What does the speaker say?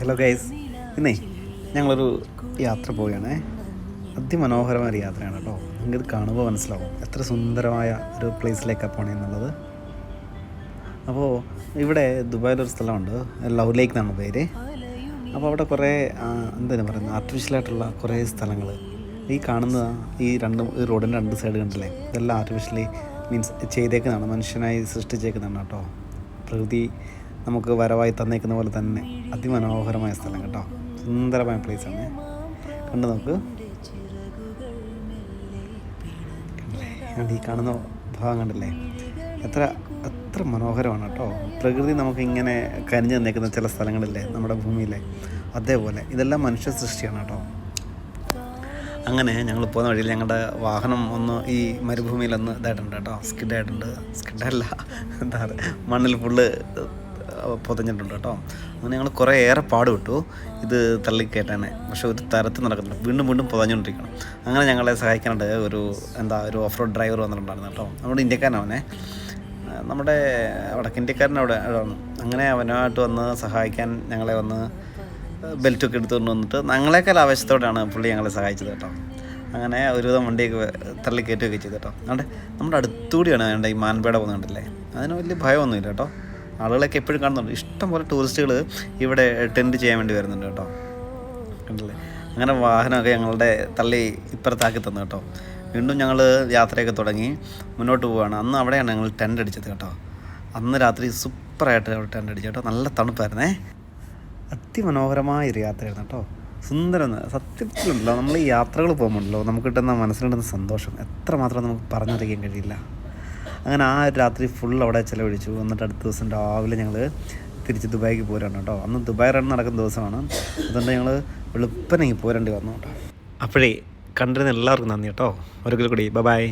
Hello guys, ഇന്നേ ഞങ്ങളൊരു യാത്ര പോവുകയാണേ. അതിമനോഹരമായ ഒരു യാത്രയാണ് കേട്ടോ. നിങ്ങൾക്കിത് കാണുമ്പോൾ മനസ്സിലാവും എത്ര സുന്ദരമായ ഒരു പ്ലേസിലേക്കാണ് പോകണമെന്നുള്ളത്. അപ്പോൾ ഇവിടെ ദുബായിലൊരു സ്ഥലമുണ്ട്, ലവ് ലേക്ക് എന്നാണ് പേര്. അപ്പോൾ അവിടെ കുറേ എന്താണ് പറയുന്നത്, ആർട്ടിഫിഷ്യലായിട്ടുള്ള കുറേ സ്ഥലങ്ങൾ ഈ കാണുന്ന ഈ റോഡിൻ്റെ രണ്ട് സൈഡ് കണ്ടില്ലേ, ഇതെല്ലാം ആർട്ടിഫിഷ്യലി മീൻസ് ചെയ്തേക്കുന്നതാണ്, മനുഷ്യനായി സൃഷ്ടിച്ചേക്കുന്നതാണ് കേട്ടോ. പ്രകൃതി നമുക്ക് വരവായി തന്നേക്കുന്ന പോലെ തന്നെ അതിമനോഹരമായ സ്ഥലം കേട്ടോ. സുന്ദരമായ പ്ലേസാണ്, കണ്ടു നോക്ക്. ഈ കാണുന്ന ഭാഗം കണ്ടില്ലേ, എത്ര മനോഹരമാണ് കേട്ടോ. പ്രകൃതി നമുക്കിങ്ങനെ കനിഞ്ഞു തന്നേക്കുന്ന ചില സ്ഥലങ്ങളില്ലേ നമ്മുടെ ഭൂമിയിലെ, അതേപോലെ ഇതെല്ലാം മനുഷ്യ സൃഷ്ടിയാണ് കേട്ടോ. അങ്ങനെ ഞങ്ങൾ പോകുന്ന വഴിയിൽ ഞങ്ങളുടെ വാഹനം ഒന്ന് ഈ മരുഭൂമിയിലൊന്ന് ഇതായിട്ടുണ്ട് കേട്ടോ, സ്കിഡല്ല എന്താ പറയുക, മണ്ണിൽ ഫുള്ള് പൊതഞ്ഞിട്ടുണ്ട് കേട്ടോ. അങ്ങനെ ഞങ്ങൾ കുറേ ഏറെ പാടുവിട്ടു ഇത് തള്ളിക്കയറ്റാനെ, പക്ഷേ ഒരു തരത്തിൽ നടക്കുന്നില്ല, വീണ്ടും പൊതഞ്ഞുകൊണ്ടിരിക്കണം. അങ്ങനെ ഞങ്ങളെ സഹായിക്കാനായിട്ട് ഒരു ഓഫ് റോഡ് ഡ്രൈവർ വന്നിട്ടുണ്ടായിരുന്നു കേട്ടോ. നമ്മുടെ ഇന്ത്യക്കാരനവനെ, നമ്മുടെ ഇന്ത്യക്കാരനവിടെ വന്നു. അങ്ങനെ അവനുമായിട്ട് വന്ന് സഹായിക്കാൻ ഞങ്ങളെ വന്ന് ബെൽറ്റൊക്കെ എടുത്തുകൊണ്ട് വന്നിട്ട് ഞങ്ങളെക്കാൾ ആവശ്യത്തോടെയാണ് പുള്ളി ഞങ്ങളെ സഹായിച്ചത് കേട്ടോ. അങ്ങനെ ഒരുവിധം വണ്ടിയൊക്കെ തള്ളിക്കയറ്റുകയൊക്കെ ചെയ്തു കേട്ടോ. നമ്മുടെ അടുത്തുകൂടിയാണ് വേണ്ട ഈ മാൻപേട പോകുന്നുണ്ടല്ലേ, അതിന് വലിയ ഭയമൊന്നുമില്ല കേട്ടോ. ആളുകളൊക്കെ എപ്പോഴും കാണുന്നുണ്ട്, ഇഷ്ടംപോലെ ടൂറിസ്റ്റുകൾ ഇവിടെ ടെൻറ്റ് ചെയ്യാൻ വേണ്ടി വരുന്നുണ്ട് കേട്ടോ, കണ്ടില്ലേ. അങ്ങനെ വാഹനമൊക്കെ ഞങ്ങളുടെ തള്ളി ഇപ്പുറത്താക്കി തന്നു കേട്ടോ. വീണ്ടും ഞങ്ങൾ യാത്രയൊക്കെ തുടങ്ങി മുന്നോട്ട് പോവുകയാണ്. അന്ന് അവിടെയാണ് ഞങ്ങൾ ടെൻ്റ് അടിച്ചത് കേട്ടോ. അന്ന് രാത്രി സൂപ്പറായിട്ട് അവിടെ ടെൻ്റ് അടിച്ചു കേട്ടോ. നല്ല തണുപ്പായിരുന്നേ, അതിമനോഹരമായൊരു യാത്രയായിരുന്നു കേട്ടോ. സുന്ദരം. സത്യത്തിലുണ്ടല്ലോ, നമ്മൾ ഈ യാത്രകൾ പോകുമ്പോഴല്ലോ നമുക്ക് കിട്ടുന്ന മനസ്സിലുണ്ടെന്ന സന്തോഷം എത്രമാത്രം നമുക്ക് പറഞ്ഞറിയിക്കാൻ കഴിയില്ല. അങ്ങനെ ആ ഒരു രാത്രി ഫുൾ അവിടെ ചിലവഴിച്ചു. എന്നിട്ട് അടുത്ത ദിവസം രാവിലെ ഞങ്ങൾ തിരിച്ച് ദുബായിക്ക് പോരാണ് കേട്ടോ. അന്ന് ദുബായ് റൺ നടക്കുന്ന ദിവസമാണ്, അതുകൊണ്ട് ഞങ്ങൾ വെളുപ്പനെ പോരേണ്ടി വന്നു കേട്ടോ. അപ്പോഴേ കണ്ടിരുന്ന എല്ലാവർക്കും നന്ദി കേട്ടോ. ഒരിക്കൽ കൂടി ബൈ.